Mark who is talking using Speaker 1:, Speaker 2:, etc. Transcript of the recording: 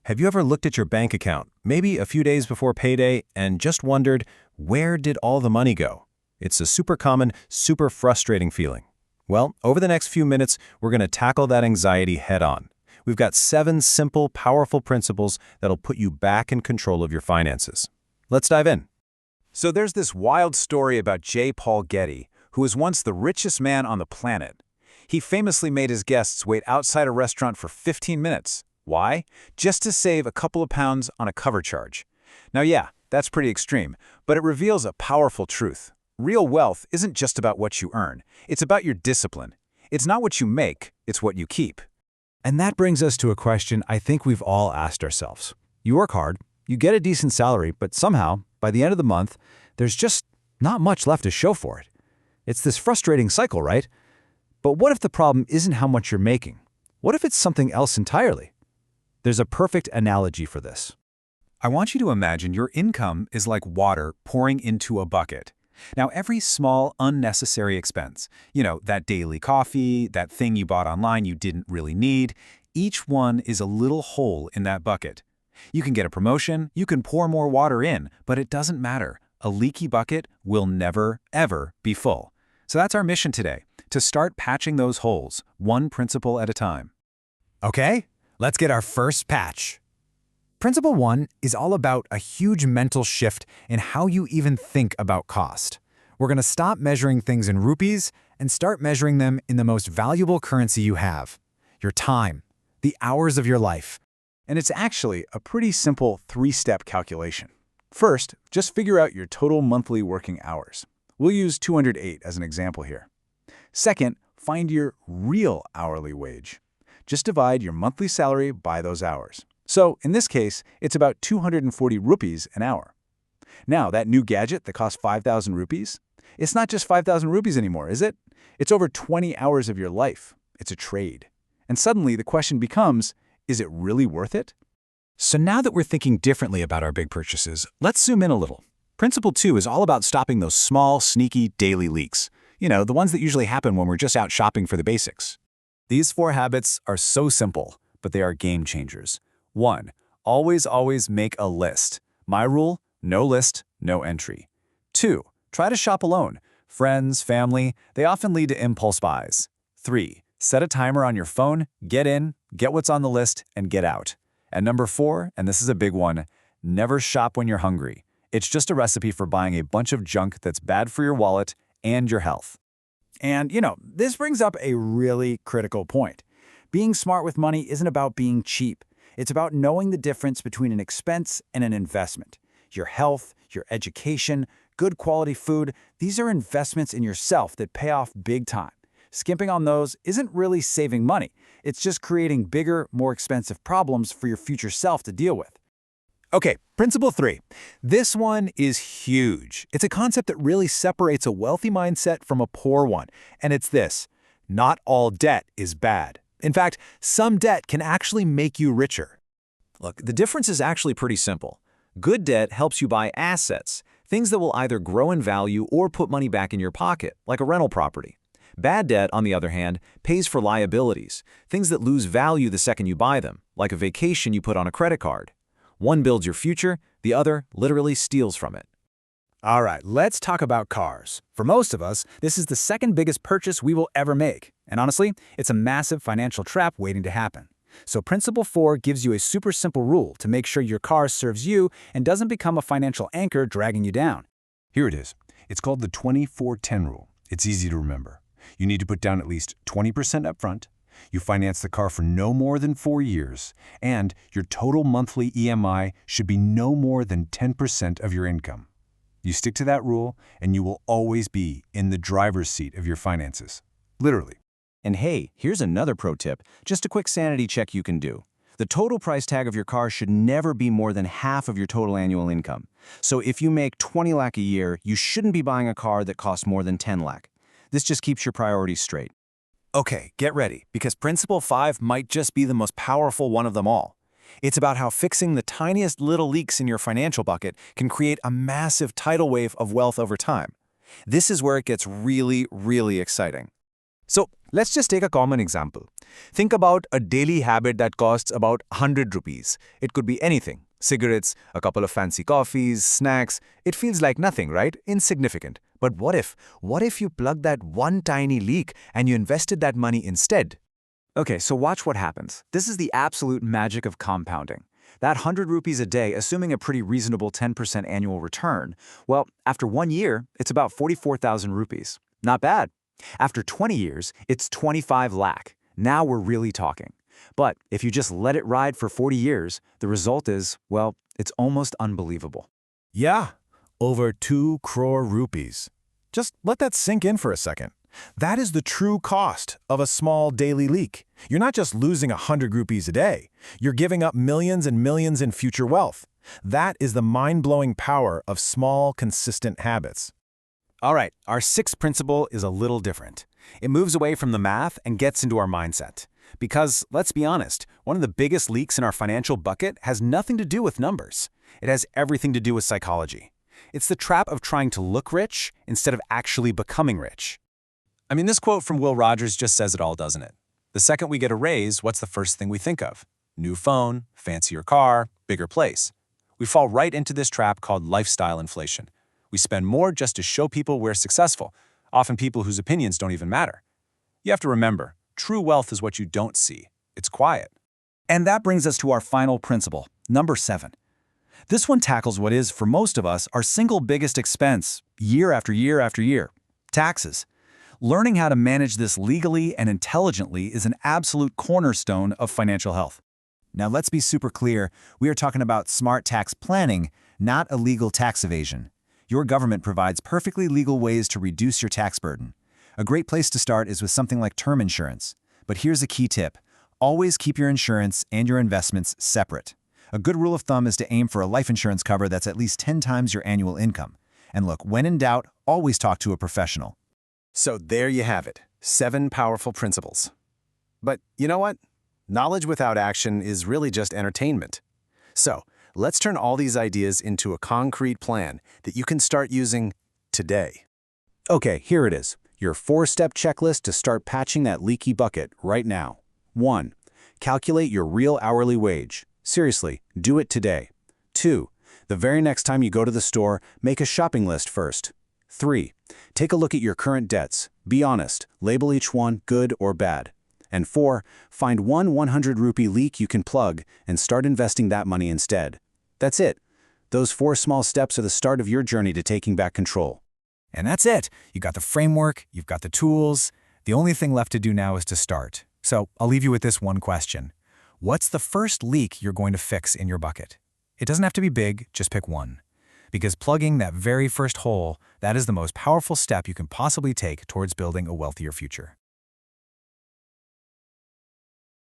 Speaker 1: Have you ever looked at your bank account, maybe a few days before payday, and just wondered, where did all the money go? It's a super common, super frustrating feeling. Well, over the next few minutes, we're going to tackle that anxiety head on. We've got 7 simple, powerful principles that'll put you back in control of your finances. Let's dive in.
Speaker 2: So there's this wild story about J. Paul Getty, who was once the richest man on the planet. He famously made his guests wait outside a restaurant for 15 minutes. Why? Just to save a couple of pounds on a cover charge. Now yeah, that's pretty extreme, but it reveals a powerful truth. Real wealth isn't just about what you earn. It's about your discipline. It's not what you make, it's what you keep.
Speaker 3: And that brings us to a question I think we've all asked ourselves. You work hard, you get a decent salary, but somehow, by the end of the month, there's just not much left to show for it. It's this frustrating cycle, right? But what if the problem isn't how much you're making? What if it's something else entirely? There's a perfect analogy for this.
Speaker 2: I want you to imagine your income is like water pouring into a bucket. Now, every small, unnecessary expense, that daily coffee, that thing you bought online you didn't really need, each one is a little hole in that bucket. You can get a promotion, you can pour more water in, but it doesn't matter. A leaky bucket will never, ever be full. So that's our mission today, to start patching those holes, one principle at a time.
Speaker 3: Okay, let's get our first patch. Principle 1 is all about a huge mental shift in how you even think about cost. We're going to stop measuring things in rupees and start measuring them in the most valuable currency you have, your time, the hours of your life.
Speaker 2: And it's actually a pretty simple 3-step calculation. First, just figure out your total monthly working hours. We'll use 208 as an example here. Second, find your real hourly wage. Just divide your monthly salary by those hours. So, in this case, it's about 240 rupees an hour. Now, that new gadget that costs 5,000 rupees, it's not just 5,000 rupees anymore, is it? It's over 20 hours of your life. It's a trade. And suddenly the question becomes, is it really worth it?
Speaker 1: So now that we're thinking differently about our big purchases, let's zoom in a little. Principle 2 is all about stopping those small, sneaky daily leaks. The ones that usually happen when we're just out shopping for the basics.
Speaker 3: These 4 habits are so simple, but they are game changers. 1. Always make a list. My rule, no list, no entry. 2. Try to shop alone. Friends, family, they often lead to impulse buys. 3. Set a timer on your phone, get in, get what's on the list, and get out. And number 4, and this is a big one, never shop when you're hungry. It's just a recipe for buying a bunch of junk that's bad for your wallet and your health.
Speaker 4: And, this brings up a really critical point. Being smart with money isn't about being cheap. It's about knowing the difference between an expense and an investment. Your health, your education, good quality food, these are investments in yourself that pay off big time. Skimping on those isn't really saving money. It's just creating bigger, more expensive problems for your future self to deal with.
Speaker 1: Okay, principle 3. This one is huge. It's a concept that really separates a wealthy mindset from a poor one. And it's this: not all debt is bad. In fact, some debt can actually make you richer. Look, the difference is actually pretty simple. Good debt helps you buy assets, things that will either grow in value or put money back in your pocket, like a rental property. Bad debt, on the other hand, pays for liabilities, things that lose value the second you buy them, like a vacation you put on a credit card. One builds your future, the other literally steals from it.
Speaker 4: All right, let's talk about cars. For most of us, this is the second biggest purchase we will ever make. And honestly, it's a massive financial trap waiting to happen. So Principle 4 gives you a super simple rule to make sure your car serves you and doesn't become a financial anchor dragging you down.
Speaker 5: Here it is. It's called the 24-10 rule. It's easy to remember. You need to put down at least 20% up front. You finance the car for no more than 4 years, and your total monthly EMI should be no more than 10% of your income. You stick to that rule, and you will always be in the driver's seat of your finances. Literally.
Speaker 1: And hey, here's another pro tip, just a quick sanity check you can do. The total price tag of your car should never be more than half of your total annual income. So if you make 20 lakh a year, you shouldn't be buying a car that costs more than 10 lakh. This just keeps your priorities straight. Okay, get ready, because Principle 5 might just be the most powerful one of them all. It's about how fixing the tiniest little leaks in your financial bucket can create a massive tidal wave of wealth over time. This is where it gets really, really exciting. So let's just take a common example. Think about a daily habit that costs about 100 rupees. It could be anything. Cigarettes, a couple of fancy coffees, snacks. It feels like nothing, right? Insignificant. But what if? What if you plugged that one tiny leak and you invested that money instead?
Speaker 4: Okay, so watch what happens. This is the absolute magic of compounding. That 100 rupees a day, assuming a pretty reasonable 10% annual return, well, after 1 year, it's about 44,000 rupees. Not bad. After 20 years, it's 25 lakh. Now we're really talking. But if you just let it ride for 40 years, the result is, well, it's almost unbelievable.
Speaker 2: Yeah, over 2 crore rupees. Just let that sink in for a second. That is the true cost of a small daily leak. You're not just losing 100 rupees a day. You're giving up millions and millions in future wealth. That is the mind-blowing power of small, consistent habits.
Speaker 3: All right, our sixth principle is a little different. It moves away from the math and gets into our mindset. Because, let's be honest, one of the biggest leaks in our financial bucket has nothing to do with numbers. It has everything to do with psychology. It's the trap of trying to look rich instead of actually becoming rich. I mean, this quote from Will Rogers just says it all, doesn't it? The second we get a raise, what's the first thing we think of? New phone, fancier car, bigger place. We fall right into this trap called lifestyle inflation. We spend more just to show people we're successful, often people whose opinions don't even matter. You have to remember, true wealth is what you don't see. It's quiet.
Speaker 4: And that brings us to our final principle, number 7. This one tackles what is, for most of us, our single biggest expense, year after year after year: taxes. Learning how to manage this legally and intelligently is an absolute cornerstone of financial health.
Speaker 6: Now let's be super clear, we are talking about smart tax planning, not illegal tax evasion. Your government provides perfectly legal ways to reduce your tax burden. A great place to start is with something like term insurance. But here's a key tip. Always keep your insurance and your investments separate. A good rule of thumb is to aim for a life insurance cover that's at least 10 times your annual income. And look, when in doubt, always talk to a professional.
Speaker 3: So there you have it, 7 powerful principles. But you know what? Knowledge without action is really just entertainment. So let's turn all these ideas into a concrete plan that you can start using today.
Speaker 2: Okay, here it is. Your 4-step checklist to start patching that leaky bucket right now. 1. Calculate your real hourly wage. Seriously, do it today. 2. The very next time you go to the store, make a shopping list first. 3. Take a look at your current debts. Be honest. Label each one good or bad. And 4. Find one 100 rupee leak you can plug and start investing that money instead. That's it. Those 4 small steps are the start of your journey to taking back control.
Speaker 1: And that's it. You got the framework, you've got the tools. The only thing left to do now is to start. So I'll leave you with this one question. What's the first leak you're going to fix in your bucket? It doesn't have to be big, just pick one. Because plugging that very first hole, that is the most powerful step you can possibly take towards building a wealthier future.